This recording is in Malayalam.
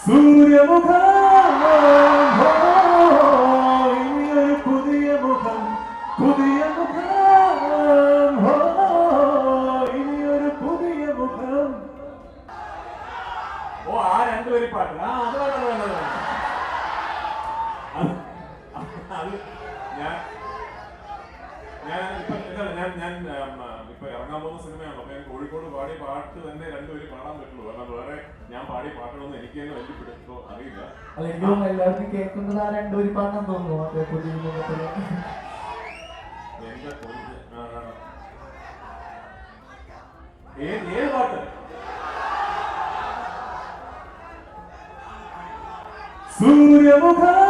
സൂര്യമുഖം ഇനിയൊരു പുതിയ മുഖം ഇനിയൊരു പുതിയ മുഖം. ഓ ആ രണ്ടുപേരും പാട്ട് അത് വേണ്ടത് ഇപ്പൊ ഇറങ്ങാൻ പോകുന്ന സിനിമയാണ്. അപ്പൊ ഞാൻ കോഴിക്കോട് പാടിയ പാട്ട് തന്നെ രണ്ടുപേരും പാടാൻ പറ്റുള്ളൂ. കാരണം വേറെ ഞാൻ പാടിയ പാട്ടുകളൊന്നും എനിക്ക് തന്നെ വലിയ പിടിച്ചോ അറിയില്ല. എല്ലാവർക്കും കേൾക്കുന്നത് ആ രണ്ടുപേരും പാടാൻ തോന്നുന്നു. അതെ പുതിയ എന്റെ ഏത് പാട്ട്? സൂര്യമുഖം